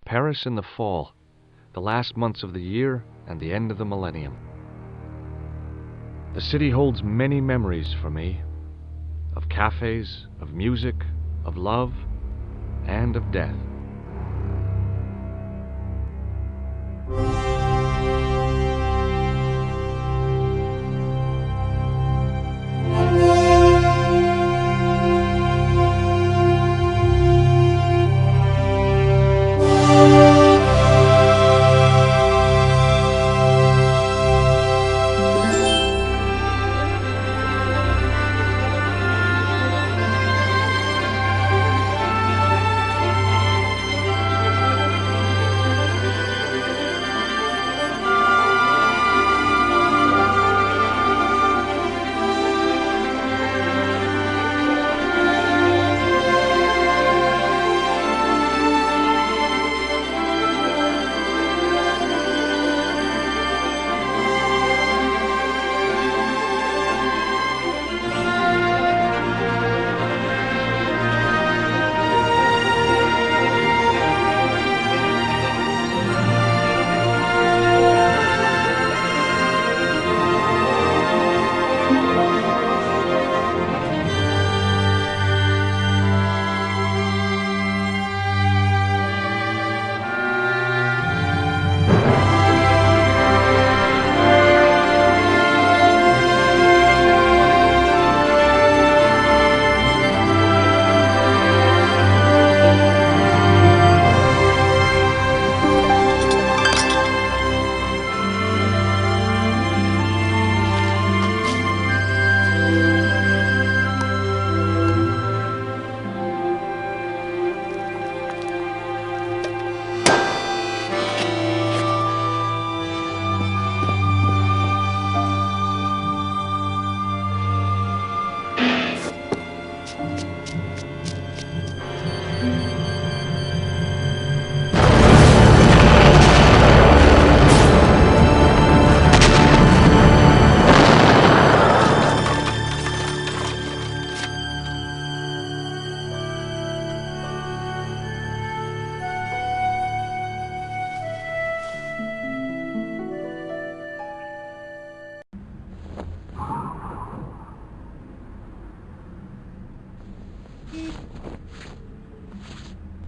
Paris in the fall, the last months of the year and the end of the millennium. The city holds many memories for me, of cafes, of music, of love, and of death.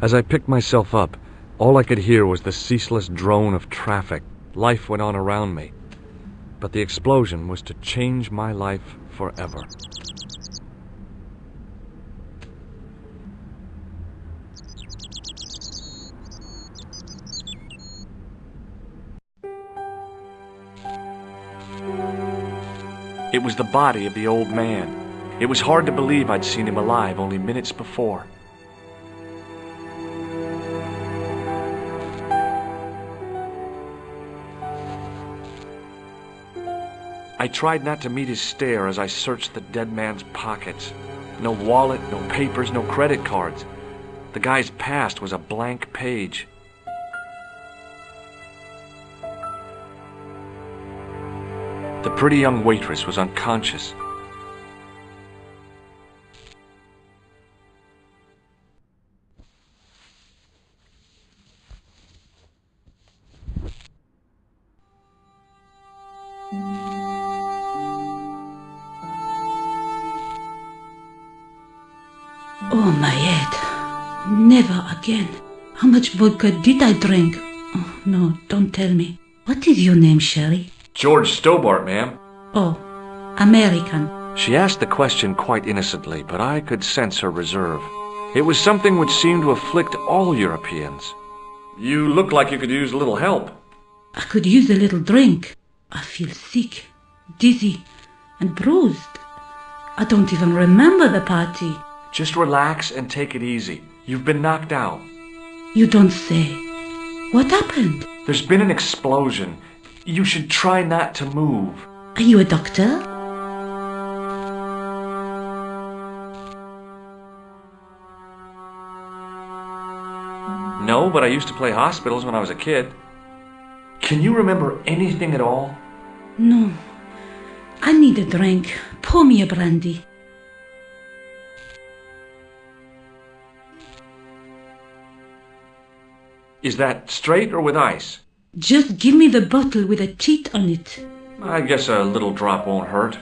As I picked myself up, all I could hear was the ceaseless drone of traffic. Life went on around me, but the explosion was to change my life forever. It was the body of the old man. It was hard to believe I'd seen him alive only minutes before. I tried not to meet his stare as I searched the dead man's pockets. No wallet, no papers, no credit cards. The guy's past was a blank page. The pretty young waitress was unconscious. Oh, my head. Never again. How much vodka did I drink? Oh, no, don't tell me. What is your name, Sherry? George Stobart, ma'am. Oh, American. She asked the question quite innocently, but I could sense her reserve. It was something which seemed to afflict all Europeans. You look like you could use a little help. I could use a little drink. I feel sick, dizzy, and bruised. I don't even remember the party. Just relax and take it easy. You've been knocked out. You don't say. What happened? There's been an explosion. You should try not to move. Are you a doctor? No, but I used to play hospitals when I was a kid. Can you remember anything at all? No. I need a drink. Pour me a brandy. Is that straight or with ice? Just give me the bottle with a teat on it. I guess a little drop won't hurt.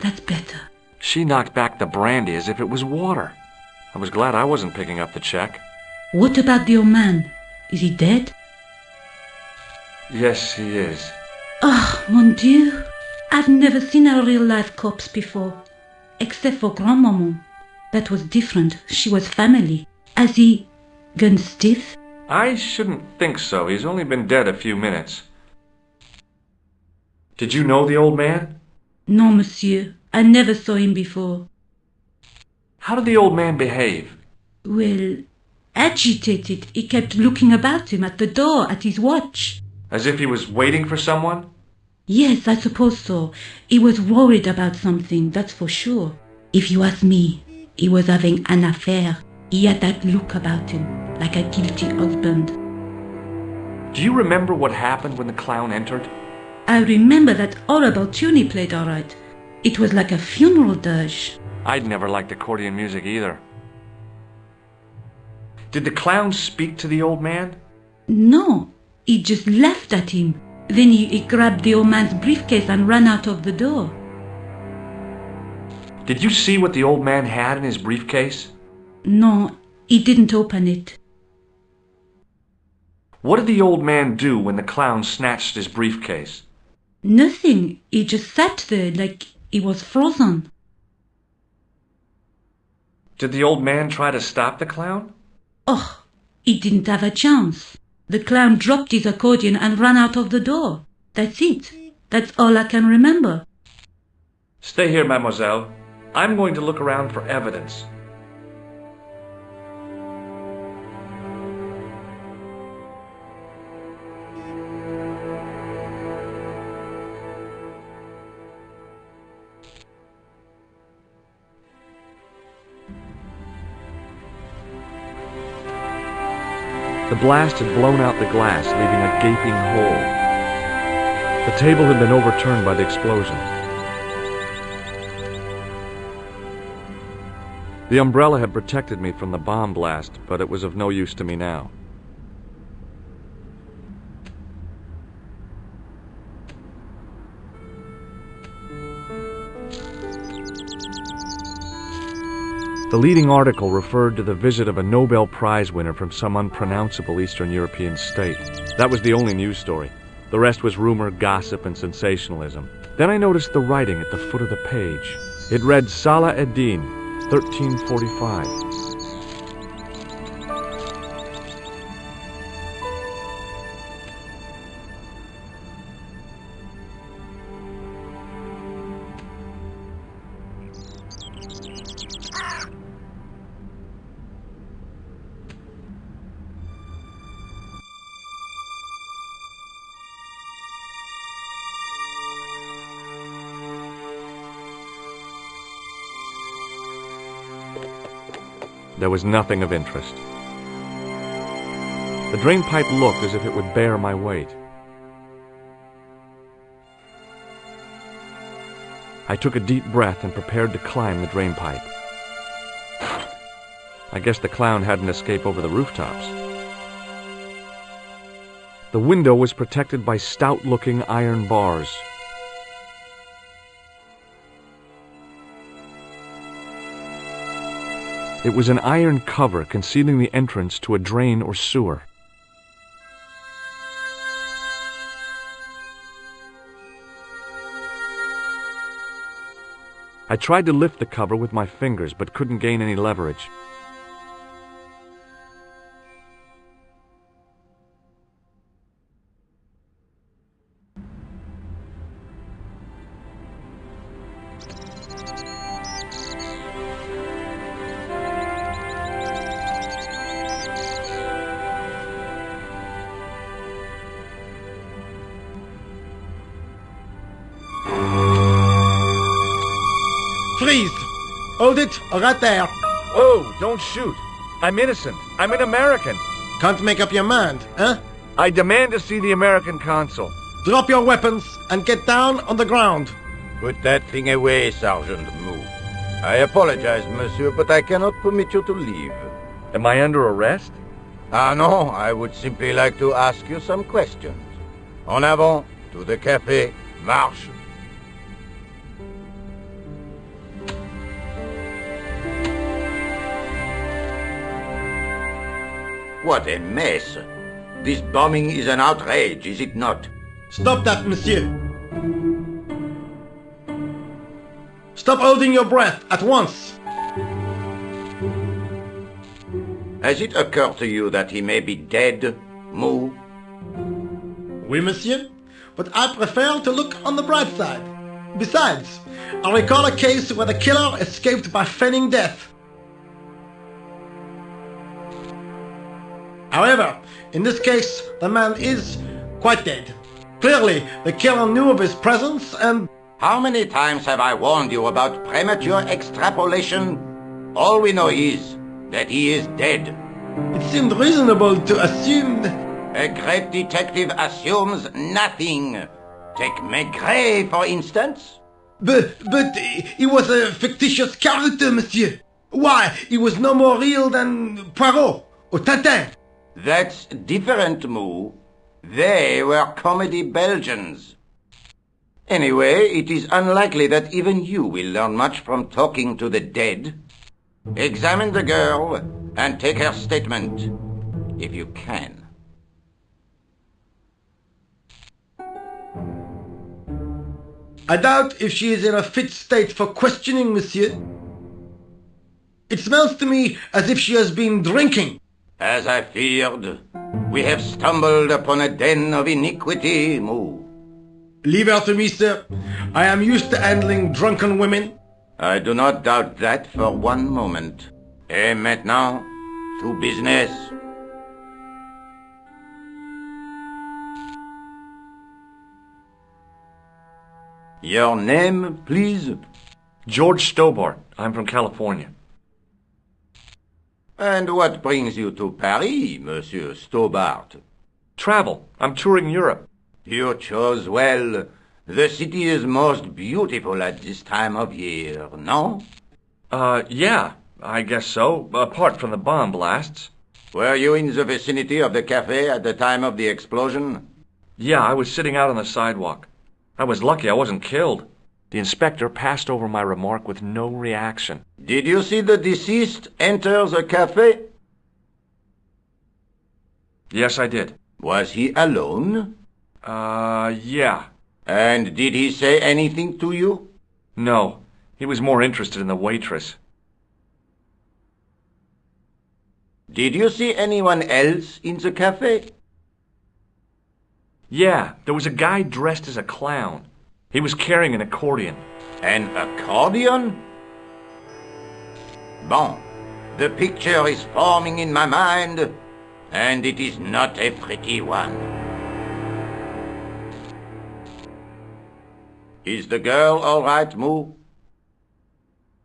That's better. She knocked back the brandy as if it was water. I was glad I wasn't picking up the check. What about the old man? Is he dead? Yes, he is. Oh, mon Dieu. I've never seen a real-life corpse before. Except for Grandmaman. That was different. She was family. Has he gone stiff? I shouldn't think so. He's only been dead a few minutes. Did you know the old man? No, monsieur. I never saw him before. How did the old man behave? Well, agitated. He kept looking about him at the door, at his watch. As if he was waiting for someone? Yes, I suppose so. He was worried about something, that's for sure. If you ask me, he was having an affair. He had that look about him, like a guilty husband. Do you remember what happened when the clown entered? I remember that all about tune played all right. It was like a funeral dirge. I'd never liked accordion music either. Did the clown speak to the old man? No, he just laughed at him. Then he grabbed the old man's briefcase and ran out of the door. Did you see what the old man had in his briefcase? No, he didn't open it. What did the old man do when the clown snatched his briefcase? Nothing. He just sat there like he was frozen. Did the old man try to stop the clown? Oh, he didn't have a chance. The clown dropped his accordion and ran out of the door. That's it. That's all I can remember. Stay here, mademoiselle. I'm going to look around for evidence. The blast had blown out the glass, leaving a gaping hole. The table had been overturned by the explosion. The umbrella had protected me from the bomb blast, but it was of no use to me now. The leading article referred to the visit of a Nobel Prize winner from some unpronounceable Eastern European state. That was the only news story. The rest was rumor, gossip, and sensationalism. Then I noticed the writing at the foot of the page. It read Salah ad-Din, 1345. There was nothing of interest. The drain pipe looked as if it would bear my weight. I took a deep breath and prepared to climb the drain pipe. I guess the clown hadn't escaped over the rooftops. The window was protected by stout-looking iron bars. It was an iron cover concealing the entrance to a drain or sewer. I tried to lift the cover with my fingers, but couldn't gain any leverage. Freeze! Hold it, right there. Whoa, don't shoot. I'm innocent. I'm an American. Can't make up your mind, huh? I demand to see the American consul. Drop your weapons and get down on the ground. Put that thing away, Sergeant Mou. I apologize, monsieur, but I cannot permit you to leave. Am I under arrest? Ah, no, I would simply like to ask you some questions. En avant, to the café, marche. What a mess. This bombing is an outrage, is it not? Stop that, monsieur. Stop holding your breath at once. Has it occurred to you that he may be dead, Mou? Oui, monsieur, but I prefer to look on the bright side. Besides, I recall a case where the killer escaped by feigning death. However, in this case, the man is quite dead. Clearly, the killer knew of his presence and... How many times have I warned you about premature extrapolation? All we know is that he is dead. It seemed reasonable to assume... A great detective assumes nothing. Take Maigret, for instance. But he was a fictitious character, monsieur. Why, he was no more real than Poirot or Tintin. That's different, Mou. They were comedy Belgians. Anyway, it is unlikely that even you will learn much from talking to the dead. Examine the girl and take her statement, if you can. I doubt if she is in a fit state for questioning, monsieur. It smells to me as if she has been drinking. As I feared, we have stumbled upon a den of iniquity, Mou. Leave her to me, sir. I am used to handling drunken women. I do not doubt that for one moment. Et maintenant, to business. Your name, please? George Stobart. I'm from California. And what brings you to Paris, Monsieur Stobart? Travel. I'm touring Europe. You chose well. The city is most beautiful at this time of year, no? Yeah, I guess so, apart from the bomb blasts. Were you in the vicinity of the cafe at the time of the explosion? Yeah, I was sitting out on the sidewalk. I was lucky I wasn't killed. The inspector passed over my remark with no reaction. Did you see the deceased enter the cafe? Yes, I did. Was he alone? Yeah. And did he say anything to you? No, he was more interested in the waitress. Did you see anyone else in the cafe? Yeah, there was a guy dressed as a clown. He was carrying an accordion. An accordion? Bon, the picture is forming in my mind, and it is not a pretty one. Is the girl all right, Mou?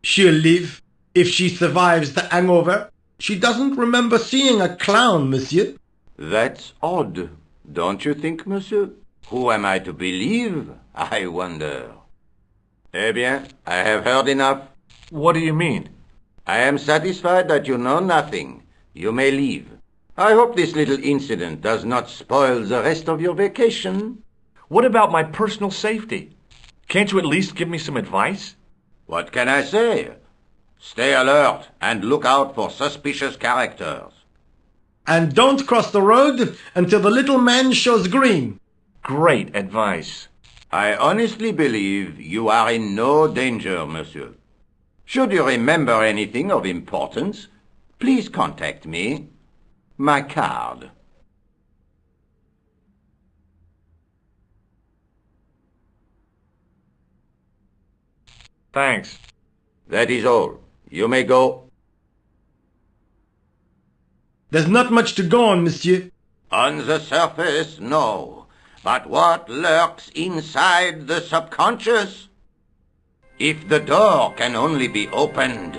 She'll live if she survives the hangover. She doesn't remember seeing a clown, monsieur. That's odd, don't you think, monsieur? Who am I to believe, I wonder? Eh bien, I have heard enough. What do you mean? I am satisfied that you know nothing. You may leave. I hope this little incident does not spoil the rest of your vacation. What about my personal safety? Can't you at least give me some advice? What can I say? Stay alert and look out for suspicious characters. And don't cross the road until the little man shows green. Great advice. I honestly believe you are in no danger, monsieur. Should you remember anything of importance, please contact me. My card. Thanks. That is all. You may go. There's not much to go on, monsieur. On the surface, no. But what lurks inside the subconscious? If the door can only be opened.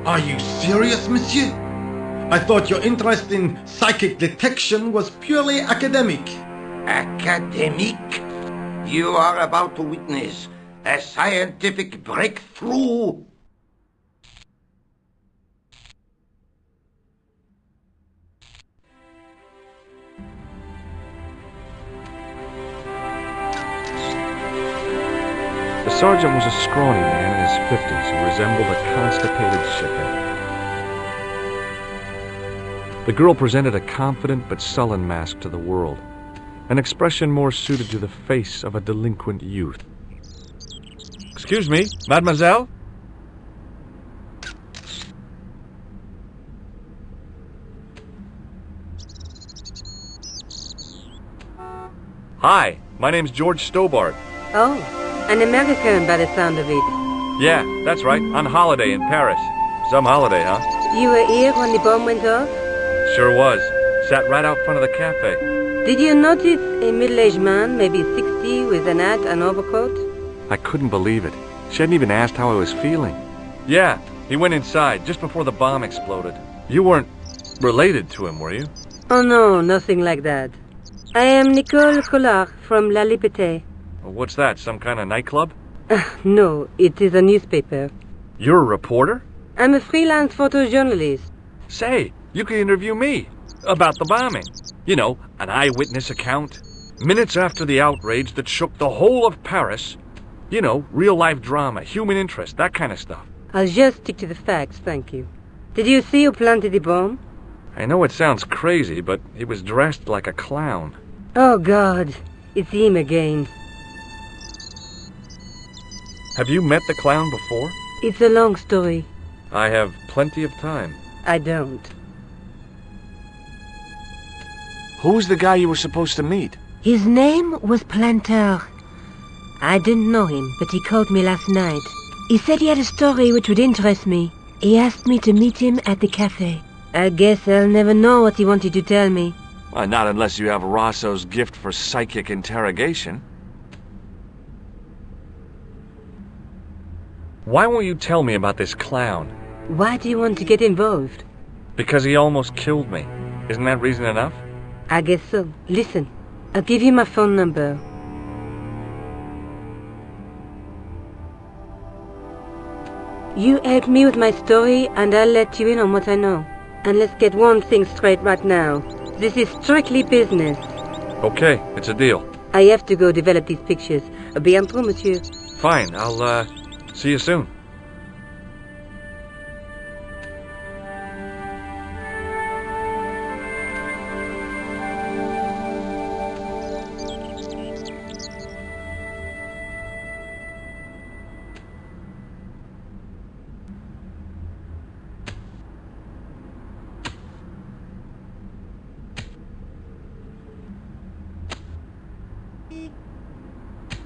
Are you serious, monsieur? I thought your interest in psychic detection was purely academic. Academic, you are about to witness a scientific breakthrough. The sergeant was a scrawny man in his 50s who resembled a constipated chicken. The girl presented a confident but sullen mask to the world, an expression more suited to the face of a delinquent youth. Excuse me, mademoiselle? Hi, my name's George Stobart. Oh, an American by the sound of it. Yeah, that's right, on holiday in Paris. Some holiday, huh? You were here when the bomb went off? Sure was. Sat right out front of the cafe. Did you notice a middle-aged man, maybe 60, with an hat and overcoat? I couldn't believe it. She hadn't even asked how I was feeling. Yeah, he went inside just before the bomb exploded. You weren't related to him, were you? Oh no, nothing like that. I am Nicole Collard from La Liberté. What's that, some kind of nightclub? No, it is a newspaper. You're a reporter? I'm a freelance photojournalist. Say, you could interview me about the bombing. You know, an eyewitness account. Minutes after the outrage that shook the whole of Paris. You know, real-life drama, human interest, that kind of stuff. I'll just stick to the facts, thank you. Did you see who planted the bomb? I know it sounds crazy, but he was dressed like a clown. Oh God, it's him again. Have you met the clown before? It's a long story. I have plenty of time. I don't. Who's the guy you were supposed to meet? His name was Planter. I didn't know him, but he called me last night. He said he had a story which would interest me. He asked me to meet him at the cafe. I guess I'll never know what he wanted to tell me. Not unless you have Rosso's gift for psychic interrogation. Why won't you tell me about this clown? Why do you want to get involved? Because he almost killed me. Isn't that reason enough? I guess so. Listen, I'll give you my phone number. You help me with my story and I'll let you in on what I know. And let's get one thing straight right now. This is strictly business. Okay, it's a deal. I have to go develop these pictures. À bientôt, monsieur. Fine, I'll, see you soon.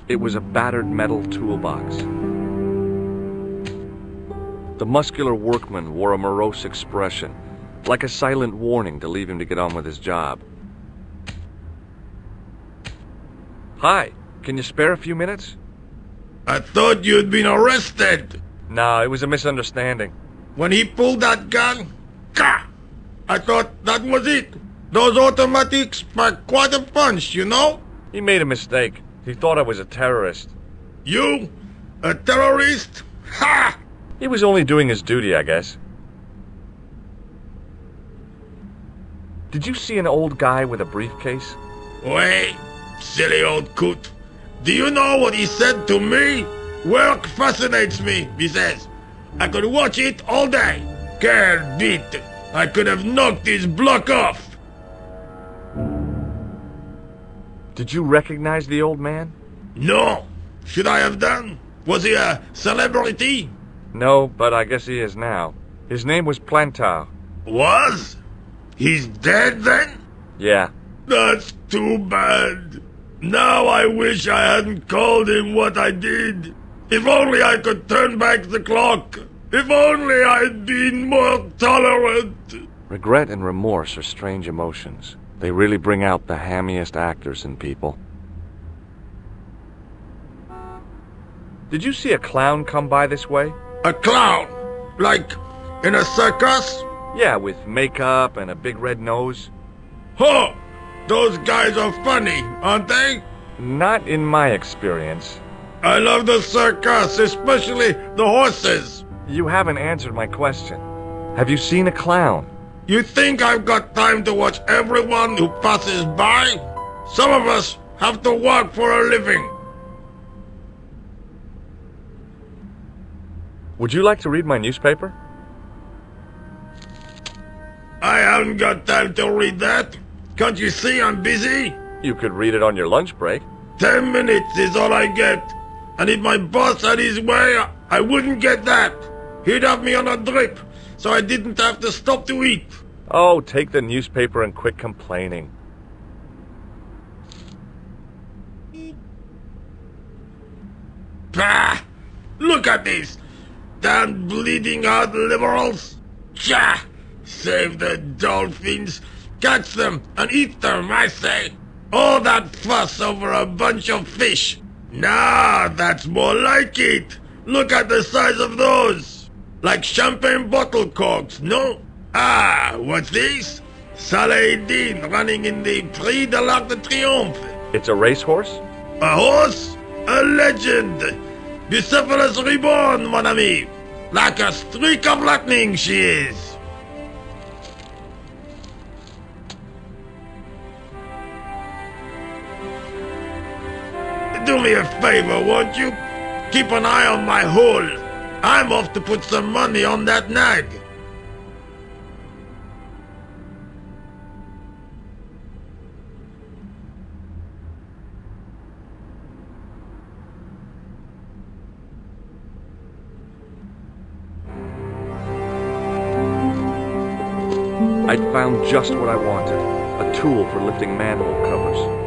It was a battered metal toolbox. The muscular workman wore a morose expression, like a silent warning to leave him to get on with his job. Hi, can you spare a few minutes? I thought you'd been arrested. No, it was a misunderstanding. When he pulled that gun, gah! I thought that was it. Those automatics pack quite a punch, you know? He made a mistake. He thought I was a terrorist. You? A terrorist? Ha! He was only doing his duty, I guess. Did you see an old guy with a briefcase? Wait, silly old coot. Do you know what he said to me? Work fascinates me, he says. I could watch it all day. Quelle bite. I could have knocked his block off. Did you recognize the old man? No. Should I have done? Was he a celebrity? No, but I guess he is now. His name was Plantar. Was? He's dead then? Yeah. That's too bad. Now I wish I hadn't called him what I did. If only I could turn back the clock. If only I'd been more tolerant. Regret and remorse are strange emotions. They really bring out the hammiest actors in people. Did you see a clown come by this way? A clown? Like in a circus? Yeah, with makeup and a big red nose. Huh! Those guys are funny, aren't they? Not in my experience. I love the circus, especially the horses. You haven't answered my question. Have you seen a clown? You think I've got time to watch everyone who passes by? Some of us have to work for a living. Would you like to read my newspaper? I haven't got time to read that. Can't you see I'm busy? You could read it on your lunch break. 10 minutes is all I get. And if my boss had his way, I wouldn't get that. He'd have me on a drip, so I didn't have to stop to eat. Oh, take the newspaper and quit complaining. Bah! Look at this! Damn bleeding heart liberals! Tcha! Save the dolphins! Catch them and eat them, I say! All that fuss over a bunch of fish! Nah, that's more like it! Look at the size of those! Like champagne bottle corks, no? Ah, what's this? Saladin running in the Prix de l'Arc de Triomphe! It's a racehorse? A horse? A legend! Bucephalus reborn, mon ami! Like a streak of lightning she is! Do me a favor, won't you? Keep an eye on my hole. I'm off to put some money on that nag. I'd found just what I wanted. A tool for lifting manhole covers.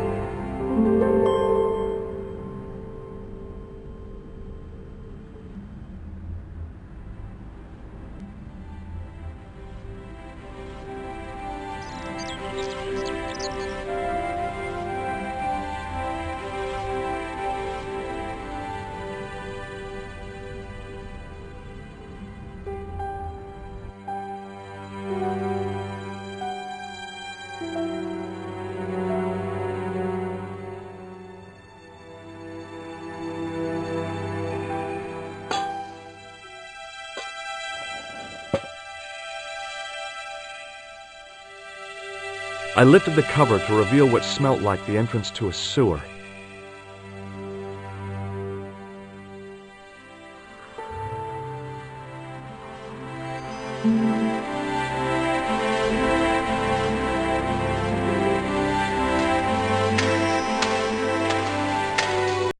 I lifted the cover to reveal what smelt like the entrance to a sewer.